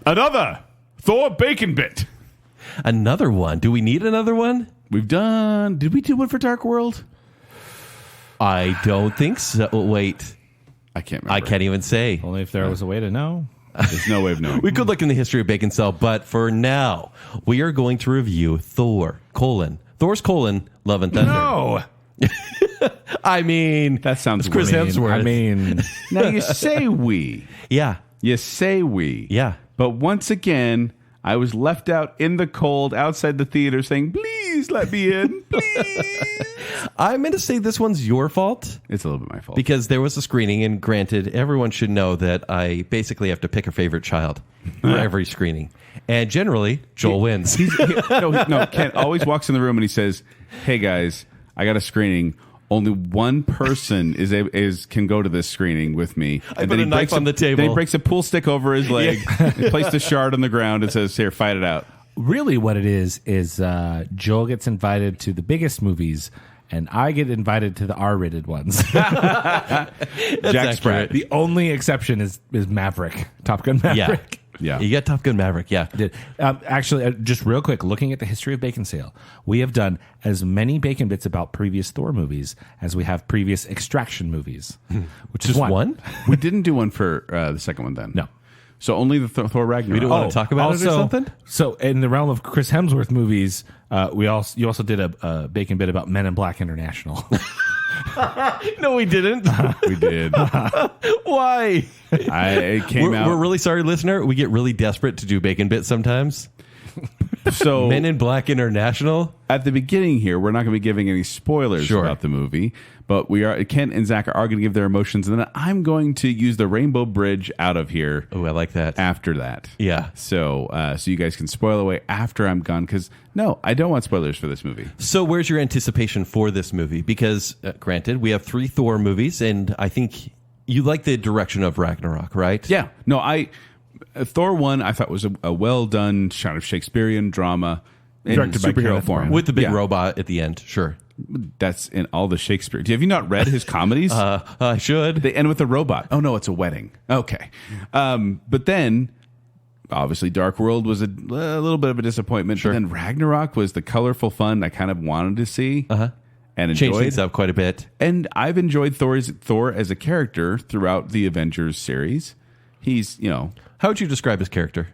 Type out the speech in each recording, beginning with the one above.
Another Thor BaconBit. Another one. Do we need another one? Did we do one for Dark World? I don't think so. Wait. I can't remember. I can't even say. Only if there was a way to know. There's no way of knowing. We could look in the history of Bacon Cell, but for now, we are going to review Thor's: Love and Thunder. No. I mean, That sounds it's Chris weird. Hemsworth. I mean, Now you say we. Yeah. You say we. Yeah. But once again, I was left out in the cold outside the theater saying, please let me in. Please. I'm going to say this one's your fault It's a little bit my fault. because there was a screening, and granted, everyone should know that I basically have to pick a favorite child for every screening. And generally, Joel wins. No, Kent always walks in the room and he says, hey guys, I got a screening. Only one person can go to this screening with me. I put a knife on the table. Then he breaks a pool stick over his leg, and placed a shard on the ground and says, here, fight it out. really what it is Joel gets invited to the biggest movies and I get invited to the R-rated ones. Jack Sprat. The only exception is Maverick, Top Gun Maverick. Yeah. You got Top Gun Maverick, yeah. Actually, just real quick, looking at the history of Bacon Sale, we have done as many Bacon Bits about previous Thor movies as we have previous Extraction movies. Which Just is one? We didn't do one for the second one then. No. So only the Thor Ragnarok. We don't want to talk about it or something? So in the realm of Chris Hemsworth movies, you also did a Bacon Bit about Men in Black International. No, we didn't. We did. Why? It came out. We're really sorry, listener. We get really desperate to do Bacon Bit sometimes. So Men in Black International. at the beginning here, we're not going to be giving any spoilers Sure. about the movie, but Kent and Zach are going to give their emotions, and then I'm going to use the Rainbow Bridge out of here. Oh, I like that. After that. Yeah. So you guys can spoil away after I'm gone, because no, I don't want spoilers for this movie. So where's your anticipation for this movie? Because, granted, we have 3 Thor movies, and I think you like the direction of Ragnarok, right? Yeah. No, Thor 1 I thought was a well done shot of Shakespearean drama in Directed by superhero Kenneth form. Branagh. With the big Yeah. robot at the end, sure. That's in all the Shakespeare. Have you not read his comedies? I should. They end with a robot. Oh, no, it's a wedding. Okay. But then, obviously, Dark World was a little bit of a disappointment. Sure. But then Ragnarok was the colorful fun I kind of wanted to see and Changed enjoyed. things up quite a bit. And I've enjoyed Thor as a character throughout the Avengers series. He's, How would you describe his character?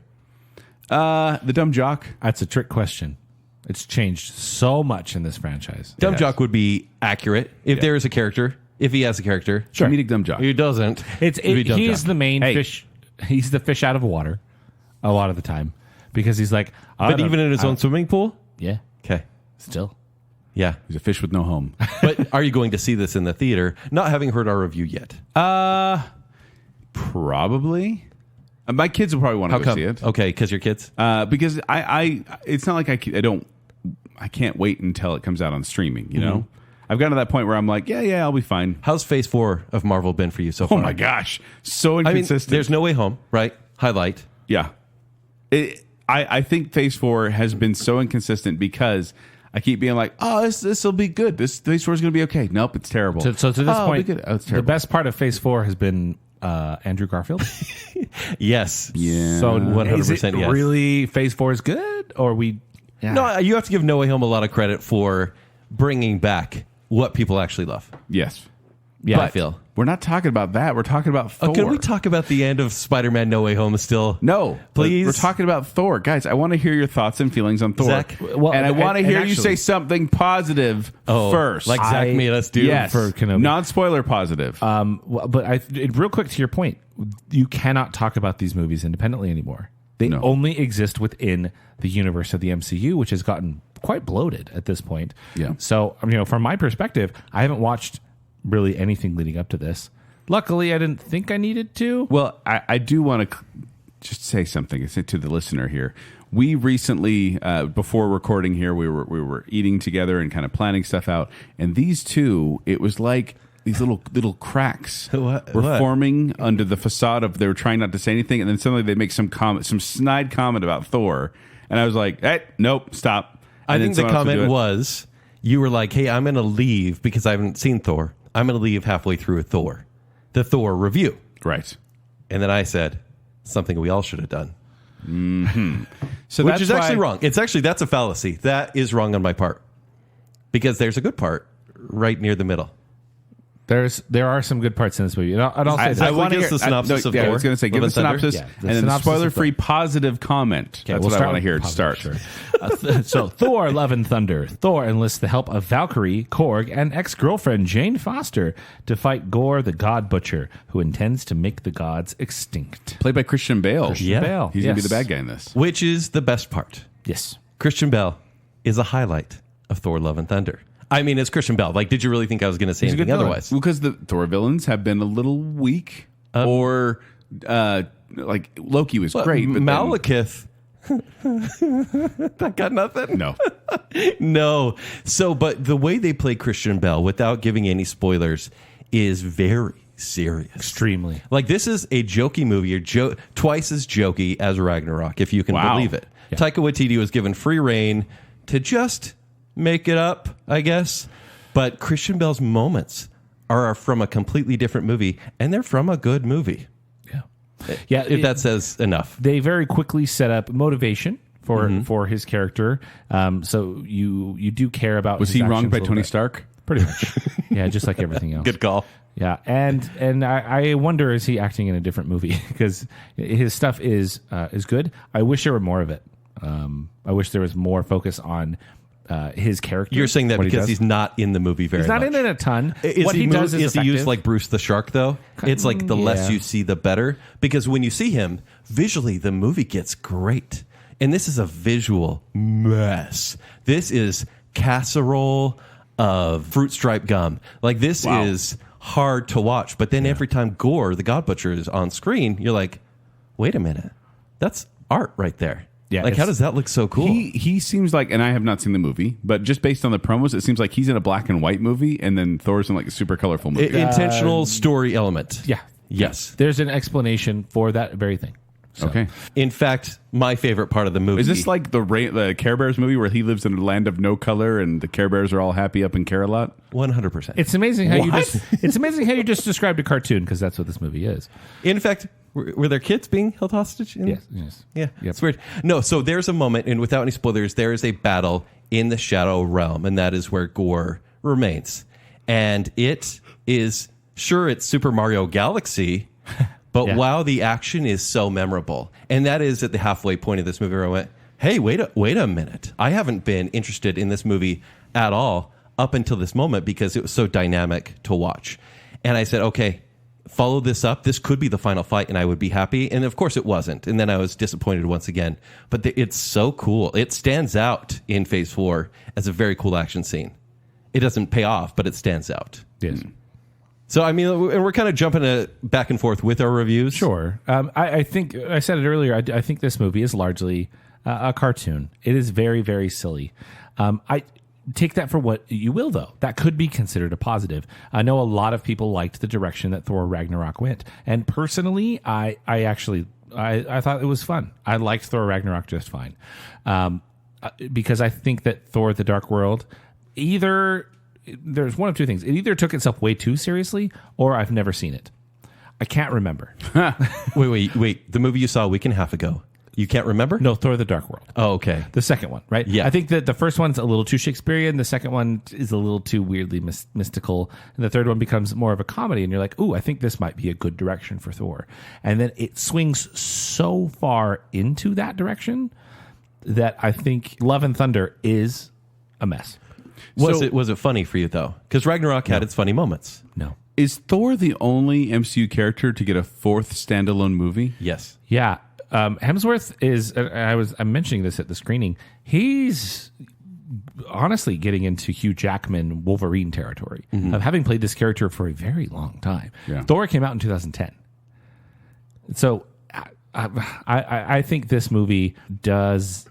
the dumb jock. That's a trick question. It's changed so much in this franchise. Dumb Jock would be accurate if there is a character. If he has a character. Sure. Comedic dumb jock. He doesn't. He's the main Hey. fish. He's the fish out of water a lot of the time because he's like, But even in his own swimming pool? yeah, Okay. still. Yeah. He's a fish with no home. But are you going to see this in the theater, not having heard our review yet? Probably. My kids will probably want to go see it. Okay, because your kids? Because I it's not like I can't wait until it comes out on streaming, you know? I've gotten to that point where I'm like, yeah, I'll be fine. How's Phase 4 of Marvel been for you so far? Oh my gosh. So I mean, inconsistent. there's No Way Home, right? Highlight. Yeah. I think Phase 4 has been so inconsistent because I keep being like, oh, this will be good. This Phase 4 is going to be okay. Nope, it's terrible. So to this it'll point, be good. Oh, it's the terrible. best part of Phase 4 has been Andrew Garfield. Yes. Yeah. So 100% is it yes. really Phase 4 is good, or we? Yeah. No, you have to give No Way Home a lot of credit for bringing back what people actually love. Yes. Yeah, I feel. We're not talking about that. We're talking about Thor. Oh, can we talk about the end of Spider-Man No Way Home still? No, Please? We're talking about Thor, guys. I want to hear your thoughts and feelings on Thor, Zach? Well, and I want to and hear you actually- say something positive first. Like Zach I- made us do. yes, for Kenobi. non-spoiler positive. But real quick to your point, you cannot talk about these movies independently anymore. They No. only exist within the universe of the MCU, which has gotten quite bloated at this point. Yeah. So, from my perspective, I haven't watched really anything leading up to this. Luckily, I didn't think I needed to. Well, I do want to just say something to the listener here. We recently, before recording here, we were eating together and kind of planning stuff out. And these two, it was like these little cracks were forming under the facade of they were trying not to say anything, and then suddenly they make some snide comment about Thor, and I was like, "Hey, nope, stop." I And think then the someone else would do comment it. was, you were like, hey, I'm going to leave because I haven't seen Thor. I'm going to leave halfway through the Thor review. Right. And then I said, something we all should have done. So Which that's is actually why- wrong. That's a fallacy. That is wrong on my part. Because there's a good part right near the middle. There are some good parts in this movie, and I'll say I this. wanna hear the synopsis of I Thor, was going to say, give Love a and Thunder. synopsis Yeah, the and then a synopsis of spoiler-free positive comment. That's what I want to hear to start. Sure. So, Thor: Love and Thunder. Thor enlists the help of Valkyrie, Korg, and ex-girlfriend Jane Foster to fight Gore, the God Butcher, who intends to make the gods extinct. Played by Christian Bale. Yeah. Bale. He's going to be Yes. the bad guy in this. Which is the best part. Yes. Christian Bale is a highlight of Thor: Love and Thunder. I mean, it's Christian Bale. Like, did you really think I was going to say He's a good anything villain. otherwise? Well, because the Thor villains have been a little weak, or like Loki was great, but then- Malekith. That got nothing? no. No. So, but the way they play Christian Bale, without giving any spoilers, is very serious. Extremely. Like, this is a jokey movie, twice as jokey as Ragnarok, if you can Wow. believe it. Yeah. Taika Waititi was given free reign to just make it up, I guess. But Christian Bale's moments are from a completely different movie, and they're from a good movie. Yeah. If that says enough. They very quickly set up motivation for his character. So you do care about. Was his he wronged actions by a little Tony bit. Stark? Pretty much. Yeah, just like everything else. Good call. Yeah, and I wonder, is he acting in a different movie? Because his stuff is good. I wish there were more of it. I wish there was more focus on his character. You're saying that what he because does. he's not in the movie very He's not much. in it a ton. Is What he, he does is he used effective. like Bruce the Shark, though? It's like the less Yeah. you see, the better. Because when you see him, visually, the movie gets great. And this is a visual mess. This is casserole of fruit stripe gum. Like, this Wow. is hard to watch. But then every time Gore, the God Butcher, is on screen, you're like, wait a minute. That's art right there. Yeah, Like, how it's- does that look so cool? He seems like, and I have not seen the movie, but just based on the promos, it seems like he's in a black and white movie, and then Thor's in like a super colorful movie. Intentional story element. Yeah. Yes. There's an explanation for that very thing. So, Okay. In fact, my favorite part of the movie. Is this like the Care Bears movie where he lives in a land of no color and the Care Bears are all happy up in Care-a-Lot? 100%? It's amazing how What? it's amazing how you just described a cartoon, because that's what this movie is. In fact, were there kids being held hostage? Yes. Yeah, Yep. it's weird. No, so there's a moment, and without any spoilers, there is a battle in the Shadow Realm, and that is where Gore remains. And it is, sure, it's Super Mario Galaxy, but Yeah. wow, the action is so memorable. And that is at the halfway point of this movie where I went, hey, wait a minute. I haven't been interested in this movie at all up until this moment because it was so dynamic to watch. And I said, okay, follow this up. This could be the final fight, and I would be happy. And of course, it wasn't. And then I was disappointed once again. But it's so cool. It stands out in Phase 4 as a very cool action scene. It doesn't pay off, but it stands out. Yes. So, I mean, and we're kind of jumping back and forth with our reviews. Sure. I think I said it earlier. I think this movie is largely a cartoon. It is very, very silly. I take that for what you will, though. That could be considered a positive. I know a lot of people liked the direction that Thor Ragnarok went, and personally, I actually thought it was fun. I liked Thor Ragnarok just fine, because I think that Thor: The Dark World there's one of two things. It either took itself way too seriously, or I've never seen it. I can't remember. Wait. The movie you saw a week and a half ago, you can't remember? No, Thor: The Dark World. Oh, okay. The second one, right? Yeah. I think that the first one's a little too Shakespearean. The second one is a little too weirdly mystical. And the third one becomes more of a comedy. And you're like, ooh, I think this might be a good direction for Thor. And then it swings so far into that direction that I think Love and Thunder is a mess. Was it funny for you, though? Because Ragnarok had its funny moments. No. Is Thor the only MCU character to get a fourth standalone movie? Yes. Yeah. Hemsworth is, I'm mentioning this at the screening, he's honestly getting into Hugh Jackman Wolverine territory of having played this character for a very long time. Yeah. Thor came out in 2010. So I think this movie does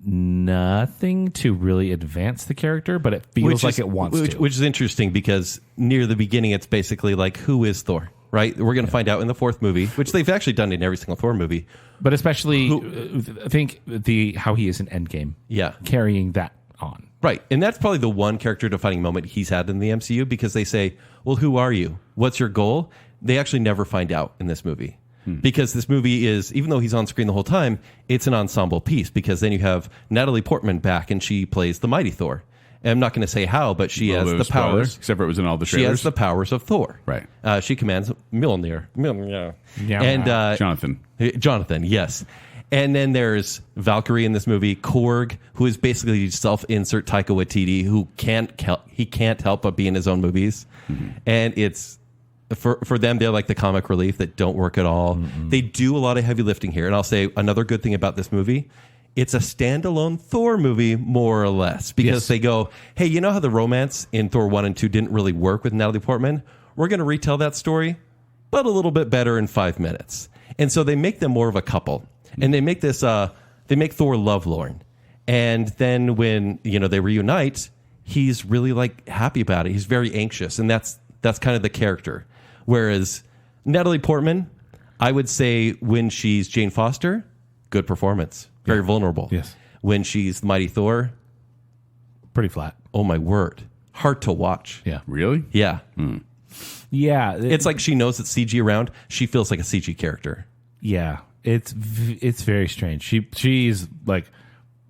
nothing to really advance the character, but it feels like it wants to. Which is interesting because near the beginning, it's basically like, who is Thor? Right? We're going to find out in the fourth movie, which they've actually done in every single Thor movie. But especially, I think how he is in Endgame. Yeah. Carrying that on. Right. And that's probably the one character defining moment he's had in the MCU because they say, well, who are you? What's your goal? They actually never find out in this movie. because this movie is, even though he's on screen the whole time, it's an ensemble piece, because then you have Natalie Portman back and she plays the mighty Thor. And I'm not going to say how, but she has the powers. Except for it was in all the She trailers. has the powers of Thor. Right. She commands Mjolnir. Yeah. And Jonathan. Yes. And then there's Valkyrie in this movie, Korg, who is basically self-insert Taika Waititi, who can't help but be in his own movies. And it's for them, they're like the comic relief that don't work at all. They do a lot of heavy lifting here. And I'll say another good thing about this movie, it's a standalone Thor movie, more or less, because they go, hey, you know how the romance in Thor 1 and 2 didn't really work with Natalie Portman? We're going to retell that story, but a little bit better in 5 minutes. And so they make them more of a couple. And they make this, they make Thor lovelorn. And then when, they reunite, he's really like happy about it. He's very anxious. And that's kind of the character. Whereas Natalie Portman, I would say when she's Jane Foster, good performance. Very vulnerable. Yes. When she's the mighty Thor, Pretty flat. oh my word. Hard to watch. Yeah. Really? Yeah. Yeah. It's like she knows it's CG around. She feels like a CG character. Yeah. It's very strange. She's like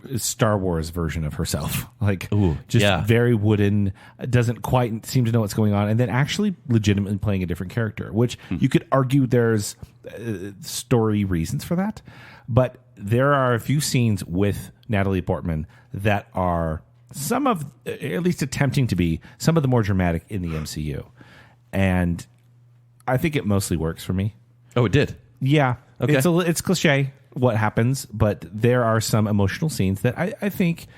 a Star Wars version of herself. Like very wooden, doesn't quite seem to know what's going on, and then actually legitimately playing a different character, which you could argue there's story reasons for that. But there are a few scenes with Natalie Portman that are at least attempting to be some of the more dramatic in the MCU. And I think it mostly works for me. Oh, it did? Yeah. Okay. It's cliche what happens, but there are some emotional scenes that I think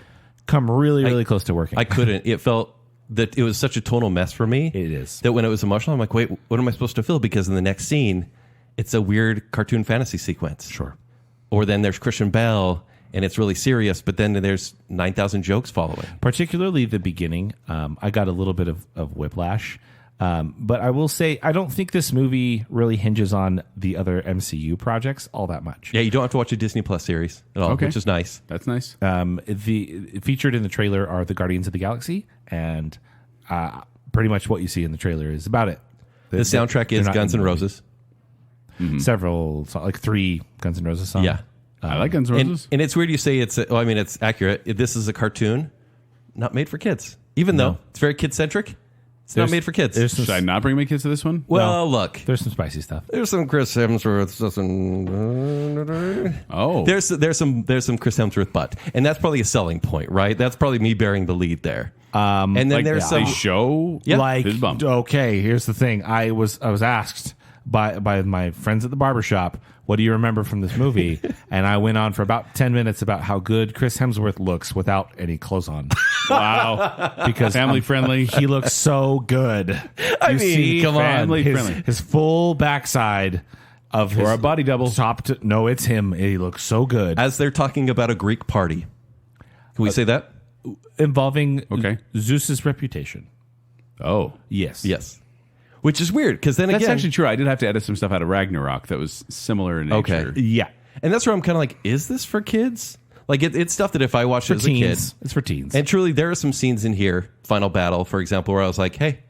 come really close to working. I couldn't. It felt that it was such a tonal mess for me. It is. That when it was emotional, I'm like, wait, what am I supposed to feel? Because in the next scene, it's a weird cartoon fantasy sequence. Sure. Or then there's Christian Bale, and it's really serious, but then there's 9,000 jokes following. Particularly the beginning. I got a little bit of whiplash. But I will say, I don't think this movie really hinges on the other MCU projects all that much. Yeah, you don't have to watch a Disney Plus series at all, which is nice. That's nice. Featured in the trailer are the Guardians of the Galaxy, and pretty much what you see in the trailer is about it. The soundtrack is Guns N' Roses. Several, like 3 Guns N' Roses songs. Yeah. I like Guns N' Roses. And it's weird you say it's accurate. This is a cartoon, not made for kids. Even though it's very kid-centric, it's not made for kids. Should I not bring my kids to this one? Well, look. There's some spicy stuff. There's some Chris Hemsworth. There's some Chris Hemsworth butt, and that's probably a selling point, right? That's probably me bearing the lead there. And then like there's some they show his bump. Okay, here's the thing. I was asked by my friends at the barbershop, what do you remember from this movie? And I went on for about 10 minutes about how good Chris Hemsworth looks without any clothes on. Wow. Because family friendly. He looks so good. I mean, come on. Family friendly. His full backside of his or a body double. No, it's him. He looks so good. As they're talking about a Greek party. Can we say that? Involving Zeus's reputation. Oh. Yes. Yes. Which is weird, because then that's again... actually true. I did have to edit some stuff out of Ragnarok that was similar in nature. Okay. Yeah. And that's where I'm kind of like, is this for kids? Like, it's stuff that if I watched it as a kid... It's for teens. And truly, there are some scenes in here, Final Battle, for example, where I was like, hey,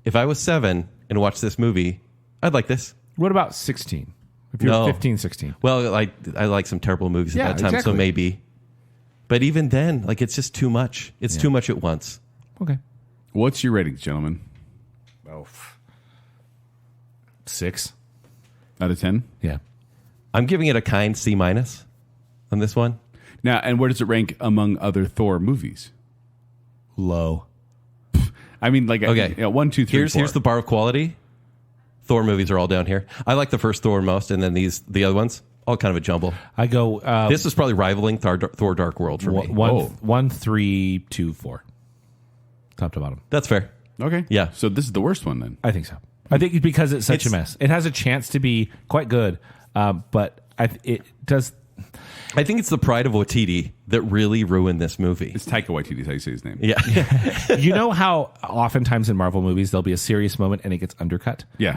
if I was 7 and watched this movie, I'd like this. What about 16? If you're 15, 16. Well, I like some terrible movies at that time, exactly. so maybe. But even then, like, it's just too much. It's too much at once. Okay. What's your ratings, gentlemen? 6 out of 10. Yeah. I'm giving it a kind C- on this one. Now, and where does it rank among other Thor movies? Low. I mean, like, 1, 2, 3, 4. Here's the bar of quality. Thor movies are all down here. I like the first Thor most, and then the other ones, all kind of a jumble. I go. This is probably rivaling Thor Dark World for me. 1, 3, 2, 4. Top to bottom. That's fair. Okay. Yeah. So this is the worst one then. I think so. I think because it's such a mess. It has a chance to be quite good, but it does. I think it's the pride of Waititi that really ruined this movie. It's Taika Waititi, is how you say his name. Yeah. You know how oftentimes in Marvel movies there'll be a serious moment and it gets undercut? Yeah.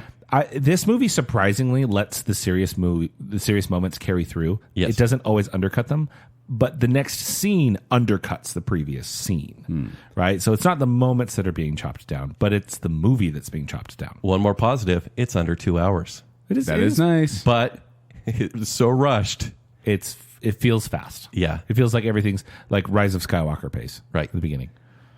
This movie surprisingly lets the serious moments carry through. Yes. It doesn't always undercut them, but the next scene undercuts the previous scene, right? So it's not the moments that are being chopped down, but it's the movie that's being chopped down. One more positive, it's under 2 hours. That is nice. but it was so rushed. It feels fast. Yeah. It feels like everything's like Rise of Skywalker pace. Right. At the beginning.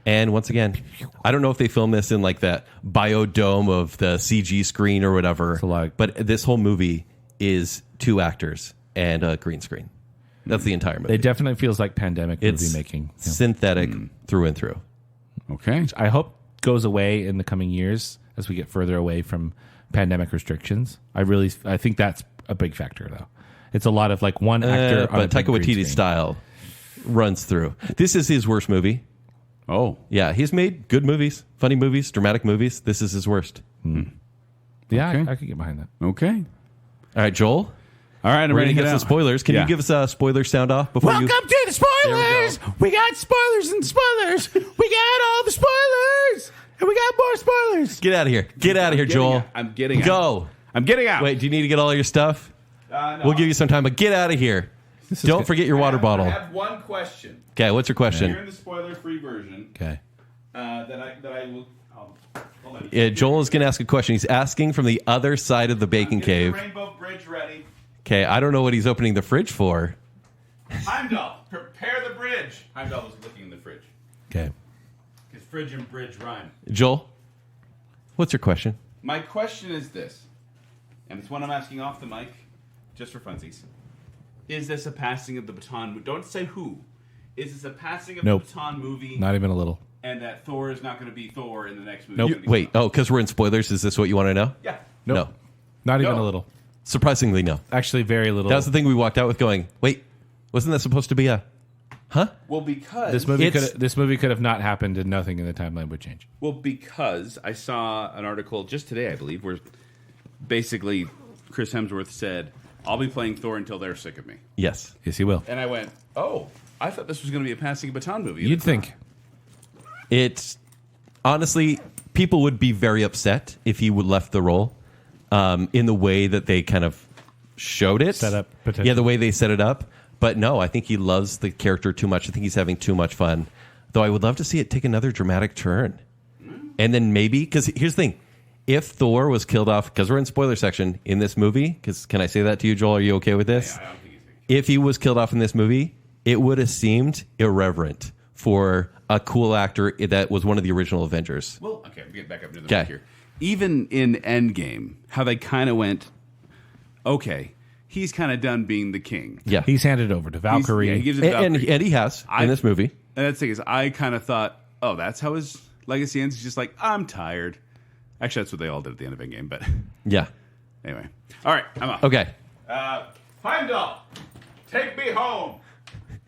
And once again, I don't know if they filmed this in like that biodome of the CG screen or whatever, a lot. but this whole movie is 2 actors and a green screen. That's the entire movie. It definitely feels like pandemic movie making. Yeah. Synthetic through and through. Okay. I hope goes away in the coming years as we get further away from pandemic restrictions. I think that's a big factor, though. It's a lot of like one actor, on a but big Taika green Waititi's screen. style runs through. This is his worst movie. Oh. Yeah, he's made good movies, funny movies, dramatic movies. This is his worst. Yeah, Okay. I could get behind that. Okay. All right, Joel. All right, I'm We're ready going to to get get out. some spoilers. Can Yeah. you give us a spoiler sound off before you... Welcome to the spoilers. We got spoilers and spoilers. We got all the spoilers, and we got more spoilers. Get out of here. Get out of here, Joel. I'm getting out. Go. I'm getting out. Wait, do you need to get all your stuff? No. We'll give you some time, but get out of here. Don't forget your water bottle. I have one question. Okay, what's your You're question? in the spoiler-free version. Okay. That I will. Hold on. Yeah, Joel is going to ask a question. He's asking from the other side of the bacon Get cave. the Rainbow Bridge ready. Okay, I don't know what he's opening the fridge for. Heimdall, prepare the bridge. Heimdall was looking in the fridge. Okay. Because fridge and bridge rhyme. Joel, what's your question? My question is this, and it's one I'm asking off the mic, just for funsies. Is this a passing of the baton? Don't say who. Is this a passing of Nope. the baton movie? Not even a little. And that Thor is not going to be Thor in the next movie? Nope. It's gonna be Wait, something. because we're in spoilers, is this what you want to know? Yeah. Nope. No. Not even No. a little. Surprisingly, no. Actually, very little. That was the thing we walked out with going, wait, wasn't that supposed to be a... Huh? Well, because this movie could have not happened and nothing in the timeline would change. Well, because I saw an article just today, I believe, where basically Chris Hemsworth said, "I'll be playing Thor until they're sick of me." Yes. Yes, he will. And I went, "Oh, I thought this was going to be a passing baton movie." You'd think. It's... Honestly, people would be very upset if he would left the role in the way that they kind of showed it. Set up, potentially. Yeah, the way they set it up. But no, I think he loves the character too much. I think he's having too much fun. Though I would love to see it take another dramatic turn. And then maybe, because here's the thing. If Thor was killed off, because we're in spoiler section in this movie, because can I say that to you, Joel? Are you okay with this? I don't think he's If he was killed off in this movie, it would have seemed irreverent for a cool actor that was one of the original Avengers. Well, okay, we get back up to the Okay. mic here. Even in Endgame, how they kind of went, okay, he's kind of done being the king. Yeah. He's handed over to Valkyrie. He gives it to and Valkyrie. he has in this movie. And that's the thing is, I kind of thought, oh, that's how his legacy ends. He's just like, I'm tired. Actually, that's what they all did at the end of Endgame. But Yeah. anyway, all right, I'm off. Okay. Heimdall, take me home.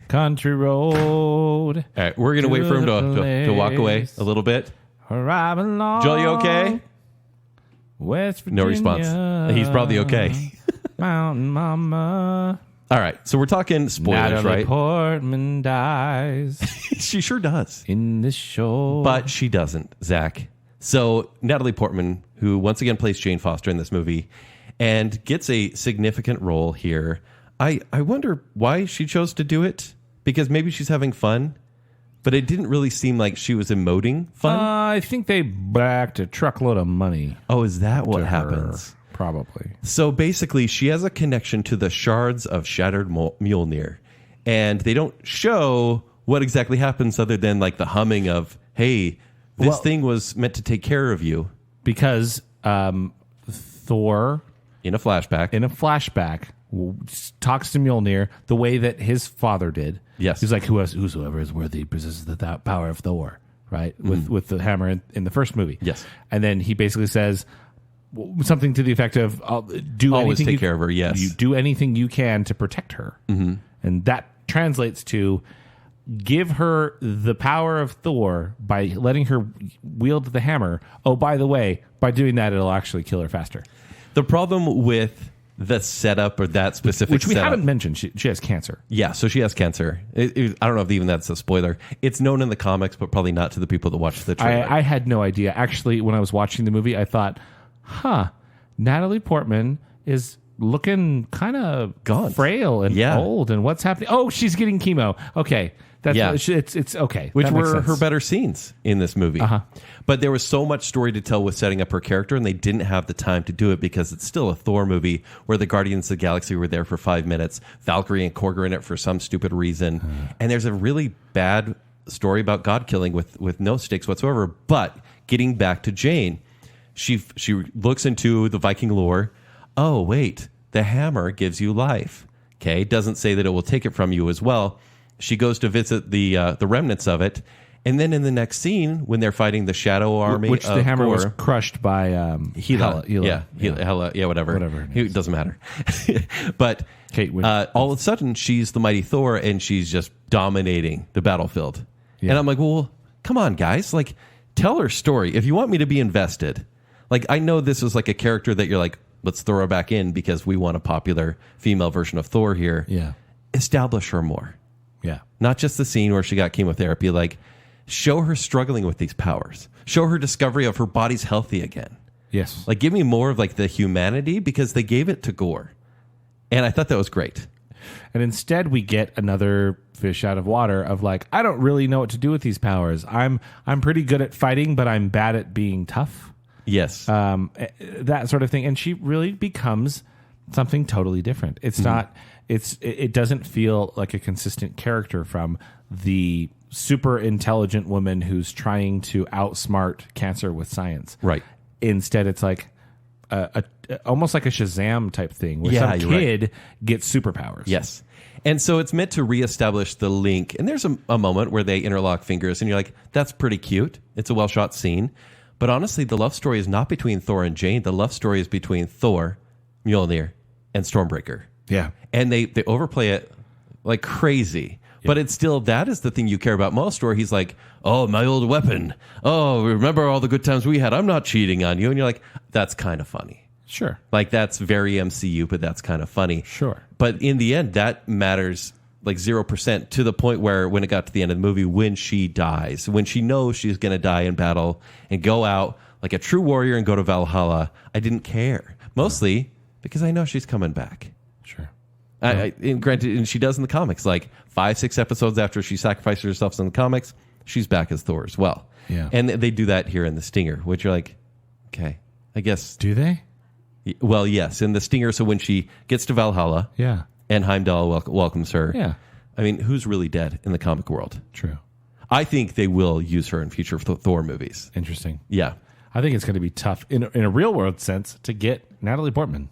Country road. All right. We're going to wait for him to walk away place. a little bit. Where I belong. Joel, you okay? West Virginia. No response. He's probably okay. Mountain Mama. All right. So we're talking spoilers, Natalie right? Portman dies She sure does. in this show. But she doesn't, Zach. So Natalie Portman, who once again plays Jane Foster in this movie and gets a significant role here. I wonder why she chose to do it. Because maybe she's having fun. But it didn't really seem like she was emoting fun. I think they backed a truckload of money. Oh, is that what to happens? her, probably. So basically, she has a connection to the shards of shattered Mjolnir. And they don't show what exactly happens other than like the humming of, hey, this thing was meant to take care of you. Because Thor, In a flashback. in a flashback, talks to Mjolnir the way that his father did. Yes. He's like, whosoever is worthy possesses the power of Thor, right? With the hammer in the first movie. Yes. And then he basically says something to the effect of, do Always anything take care of her, yes. You do anything you can to protect her. Mm-hmm. And that translates to give her the power of Thor by letting her wield the hammer. Oh, by the way, by doing that, it'll actually kill her faster. The problem with the setup or that specific Which we setup, haven't mentioned. She has cancer. Yeah, so she has cancer. I don't know if even that's a spoiler. It's known in the comics, but probably not to the people that watch the trailer. I had no idea. Actually, when I was watching the movie, I thought, Natalie Portman is looking kind of Gaunt. frail and Yeah. old. And what's happening? Oh, she's getting chemo. Okay. That's it's okay. Which That makes were sense. her better scenes in this movie. But there was so much story to tell with setting up her character, and they didn't have the time to do it because it's still a Thor movie where the Guardians of the Galaxy were there for 5 minutes. Valkyrie and Korg are in it for some stupid reason. And there's a really bad story about God killing with no stakes whatsoever. But getting back to Jane, she looks into the Viking lore. Oh, wait, the hammer gives you life. Okay, doesn't say that it will take it from you as well. She goes to visit the remnants of it, and then in the next scene, when they're fighting the Shadow Army, which the hammer was Thor, crushed by Hela, Hela. Hela, whatever. her It doesn't matter. But Kate Winslet. all of a sudden, she's the mighty Thor, and she's just dominating the battlefield. Yeah. And I'm like, well, come on, guys, like, tell her story if you want me to be invested. Like, I know this is like a character that you're like, let's throw her back in because we want a popular female version of Thor here. Yeah. Establish her more. Yeah. Not just the scene where she got chemotherapy. Like, show her struggling with these powers. Show her discovery of her body's healthy again. Yes. Like, give me more of like the humanity because they gave it to Gore. And I thought that was great. And instead we get another fish out of water of like, I don't really know what to do with these powers. I'm pretty good at fighting, but I'm bad at being tough. Yes. That sort of thing. And she really becomes something totally different. It's not, it doesn't feel like a consistent character from the super intelligent woman who's trying to outsmart cancer with science. Right. Instead, it's like almost like a Shazam type thing where Yeah, some you're right. kid gets superpowers. Yes. And so it's meant to reestablish the link. And there's a moment where they interlock fingers, and you're like, that's pretty cute. It's a well-shot scene. But honestly, the love story is not between Thor and Jane. The love story is between Thor, Mjolnir, and Stormbreaker. Yeah. And they overplay it like crazy. But it's still, that is the thing you care about most, where he's like, oh, my old weapon. Oh, remember all the good times we had. I'm not cheating on you. And you're like, that's kind of funny. Sure. Like, that's very MCU, but that's kind of funny. Sure. But in the end, that matters like 0% to the point where when it got to the end of the movie, when she dies, when she knows she's going to die in battle and go out like a true warrior and go to Valhalla, I didn't care. Mostly because I know she's coming back. Sure. And granted, and she does in the comics, like 5-6 episodes after she sacrifices herself in the comics, she's back as Thor as well. Yeah. And they do that here in the Stinger, which you're like, okay, I guess. Do they? Well, yes, in the Stinger. So when she gets to Valhalla, Yeah. and Heimdall welcomes her. Yeah. I mean, who's really dead in the comic world? True. I think they will use her in future Thor movies. Interesting. Yeah. I think it's going to be tough in a real world sense to get Natalie Portman.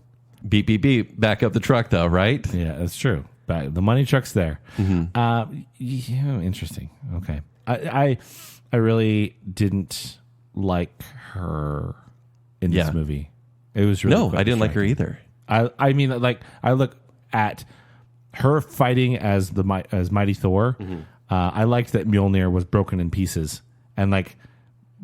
Beep, beep, beep. Back up the truck, though, right? Yeah, that's true. But the money truck's there. Yeah, interesting. Okay. I really didn't like her in this movie. It was really No, I didn't like her distracting. either. I mean, like, I look at her fighting as Mighty Thor. I liked that Mjolnir was broken in pieces and like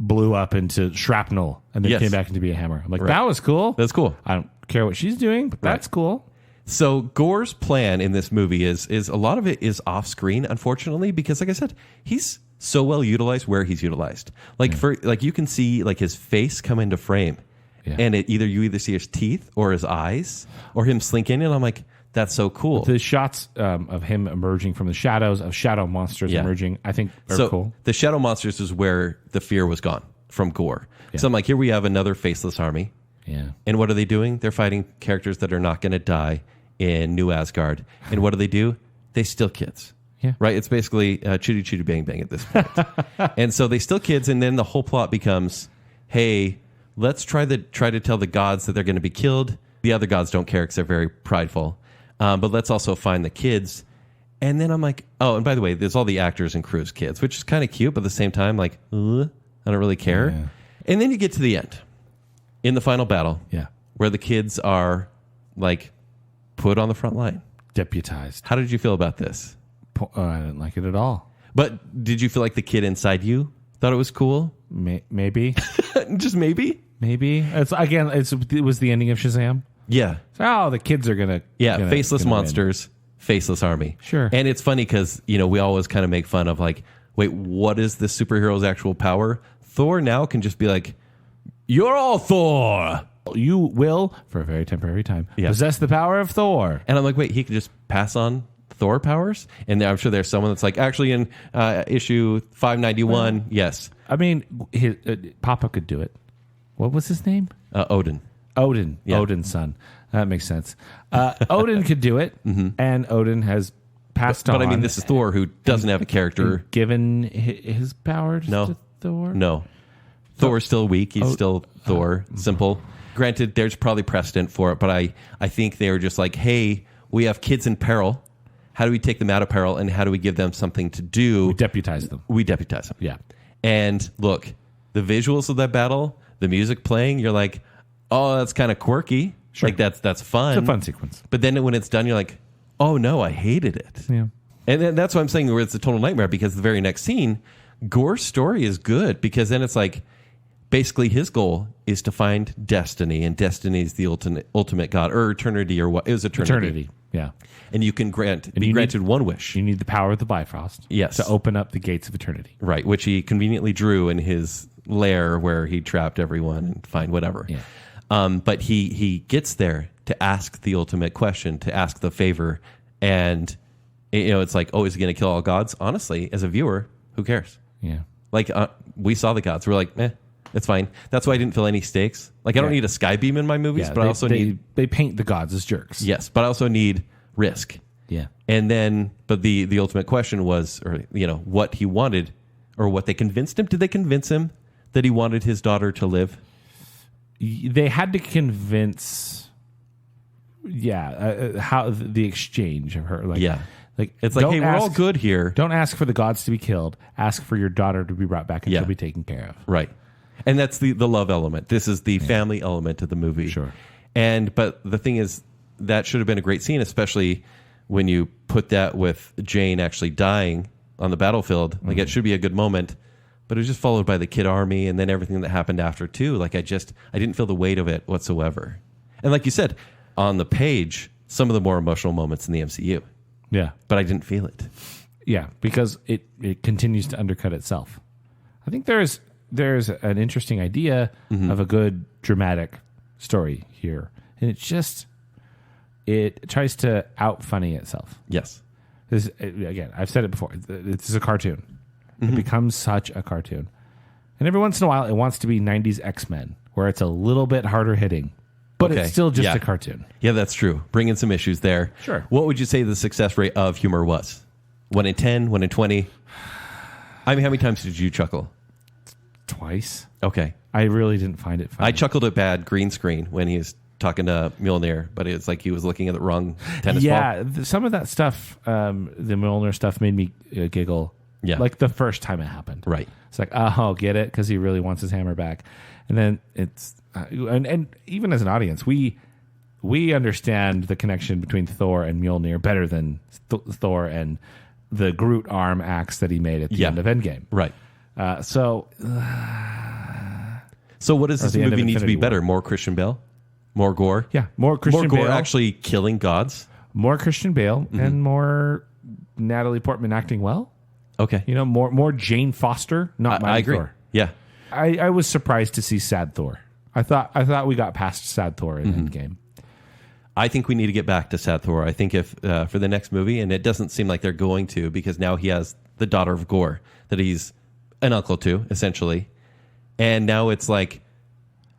blew up into shrapnel and then Yes. came back into be a hammer. I'm like, Right. that was cool. That's cool. I don't care what she's doing, but that's cool. So Gore's plan in this movie is a lot of it is off screen, unfortunately, because like I said, he's so well utilized where he's utilized. Like you can see like his face come into frame. Yeah. And you either see his teeth or his eyes or him slink in, and I'm like, that's so cool. The shots of him emerging from the shadows, of shadow monsters emerging, I think are cool. The Shadow Monsters is where the fear was gone from Gore. So I'm like, here we have another faceless army. Yeah. And what are they doing? They're fighting characters that are not going to die in New Asgard. And what do? They steal kids. Yeah. Right? It's basically chitty chitty bang bang at this point. And so they steal kids, and then the whole plot becomes, hey, let's try to tell the gods that they're going to be killed. The other gods don't care because they're very prideful. But let's also find the kids. And then I'm like, oh, and by the way, there's all the actors and crew's kids, which is kind of cute, but at the same time, like, I don't really care. Yeah. And then you get to the end, in the final battle, where the kids are like put on the front line. Deputized. How did you feel about this? I didn't like it at all. But did you feel like the kid inside you thought it was cool? Maybe. Just maybe? Maybe. It was the ending of Shazam. Yeah. So, the kids are going to... faceless monsters, faceless army. Sure. And it's funny because, we always kind of make fun of like, wait, what is this superhero's actual power? Thor now can just be like, you're all Thor. You will, for a very temporary time, possess the power of Thor. And I'm like, wait, he could just pass on Thor powers? And I'm sure there's someone that's like, actually in issue 591, yes. I mean, Papa could do it. What was his name? Odin. Yeah. Odin's son. That makes sense. Odin could do it, and Odin has passed on. But I mean, this is Thor, who doesn't have a character. Given his powers to Thor? No. Thor's still weak. He's still Thor. Simple. Granted, there's probably precedent for it, but I think they were just like, hey, we have kids in peril. How do we take them out of peril, and how do we give them something to do? We deputize them. Yeah. And look, the visuals of that battle, the music playing, you're like, oh, that's kind of quirky. Sure. Like, that's fun. It's a fun sequence. But then when it's done, you're like, oh, no, I hated it. Yeah. And then that's what I'm saying, where it's a total nightmare, because the very next scene, Gore's story is good, because then it's like, basically his goal is to find destiny, and destiny is the ultimate god, or eternity, or what? It was eternity. Yeah. And you can be granted one wish. You need the power of the Bifrost. Yes. To open up the gates of eternity. Right, which he conveniently drew in his lair where he trapped everyone and find whatever. Yeah. But he gets there to ask the ultimate question, to ask the favor. And, it's like, oh, is he going to kill all gods? Honestly, as a viewer, who cares? Yeah. Like, we saw the gods. We're like, it's fine. That's why I didn't feel any stakes. Like, I don't need a sky beam in my movies, but I also need... They paint the gods as jerks. Yes, but I also need risk. Yeah. And then, but the ultimate question was, or, what he wanted, or what they convinced him. Did they convince him that he wanted his daughter to live? They had to convince, how the exchange of her. Like, like it's like, hey, we're all good here. Don't ask for the gods to be killed. Ask for your daughter to be brought back and she'll be taken care of. Right. And that's the love element. This is the family element of the movie. Sure. But the thing is, that should have been a great scene, especially when you put that with Jane actually dying on the battlefield. Like, it should be a good moment, but it was just followed by the kid army and then everything that happened after too. Like, I didn't feel the weight of it whatsoever. And like you said, on the page, some of the more emotional moments in the MCU. Yeah. But I didn't feel it. Yeah, because it continues to undercut itself. I think there's an interesting idea of a good dramatic story here. And it tries to out-funny itself. Yes. Again, I've said it before. It's a cartoon. It becomes such a cartoon. And every once in a while, it wants to be 90s X-Men, where it's a little bit harder hitting. But it's still just a cartoon. Yeah, that's true. Bring in some issues there. Sure. What would you say the success rate of humor was? 1 in 10, 1 in 20? I mean, how many times did you chuckle? Twice. Okay. I really didn't find it funny. I chuckled at bad green screen when he was talking to Mjolnir, but it's like he was looking at the wrong tennis ball. Yeah, some of that stuff, the Mjolnir stuff, made me giggle. Yeah. Like the first time it happened. Right. It's like, oh, get it? Because he really wants his hammer back. And then it's... and even as an audience, we understand the connection between Thor and Mjolnir better than Thor and the Groot arm axe that he made at the end of Endgame. Right. So what does this movie need to be better? More Christian Bale? More gore? Yeah, more Christian Bale. More gore actually killing gods? More Christian Bale and more Natalie Portman acting well. Okay. More Jane Foster, not Mighty I agree. Thor. Yeah. I was surprised to see sad Thor. I thought we got past sad Thor in Endgame. I think we need to get back to sad Thor. I think if for the next movie, and it doesn't seem like they're going to, because now he has the daughter of Gore that he's an uncle to, essentially. And now it's like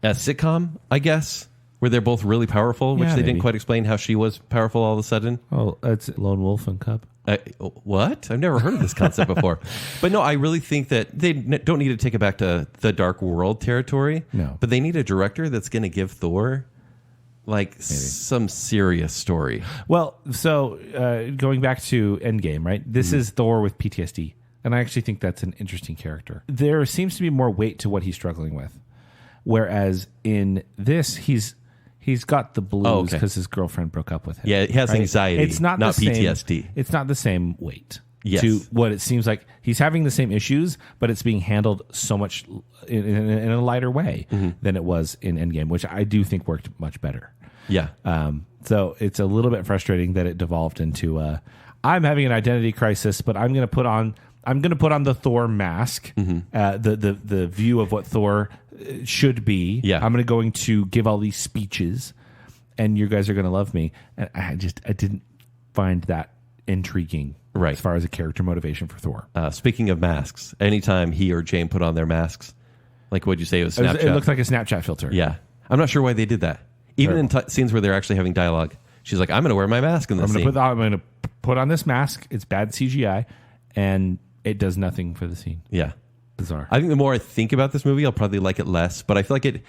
a sitcom, I guess, where they're both really powerful, which they didn't quite explain how she was powerful all of a sudden. Oh, it's Lone Wolf and Cub. What? I've never heard of this concept before. But no, I really think that they don't need to take it back to the Dark World territory. No. But they need a director that's going to give Thor some serious story. Well, so going back to Endgame, right? This is Thor with PTSD. And I actually think that's an interesting character. There seems to be more weight to what he's struggling with. Whereas in this, he's got the blues because his girlfriend broke up with him. Yeah, he has anxiety, it's not PTSD. It's not the same weight to what it seems like. He's having the same issues, but it's being handled so much in a lighter way than it was in Endgame, which I do think worked much better. Yeah. So it's a little bit frustrating that it devolved into I'm having an identity crisis, but I'm going to put on the Thor mask, the view of what Thor should be. Yeah. I'm going to give all these speeches, and you guys are going to love me. And I didn't find that intriguing, right, as far as a character motivation for Thor. Speaking of masks, anytime he or Jane put on their masks, like what'd you say, it was Snapchat? It looks like a Snapchat filter. Yeah. I'm not sure why they did that. Even in scenes where they're actually having dialogue, she's like, I'm going to wear my mask in this scene. I'm going to put on this mask. It's bad CGI, and it does nothing for the scene. Yeah. Bizarre. I think the more I think about this movie, I'll probably like it less. But I feel like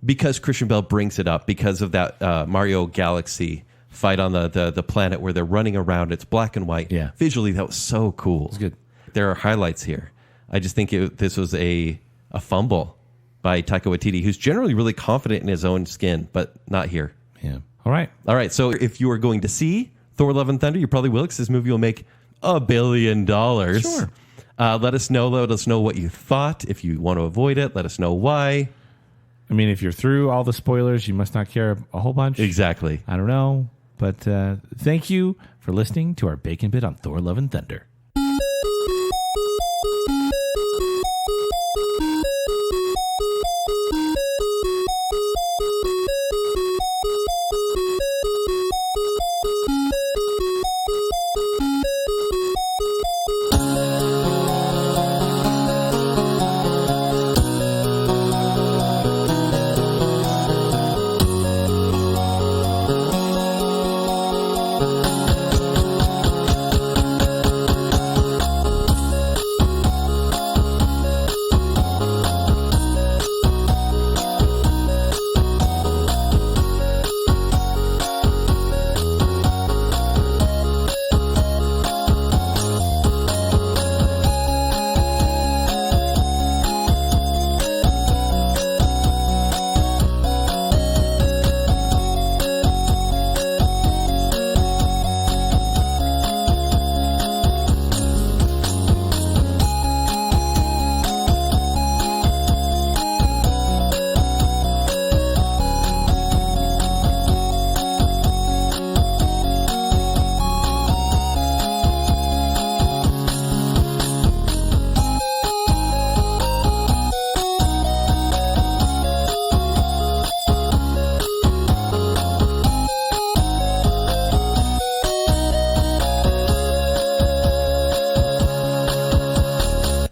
because Christian Bale brings it up, because of that Mario Galaxy fight on the planet where they're running around, it's black and white. Yeah. Visually, that was so cool. It's good. There are highlights here. I just think this was a fumble by Taika Waititi, who's generally really confident in his own skin, but not here. Yeah. All right. So if you are going to see Thor: Love and Thunder, you probably will, because this movie will make $1 billion. Sure. Let us know. Let us know what you thought. If you want to avoid it, let us know why. I mean, if you're through all the spoilers, you must not care a whole bunch. Exactly. I don't know. But thank you for listening to our Bacon Bit on Thor: Love and Thunder.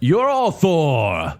You're all Thor.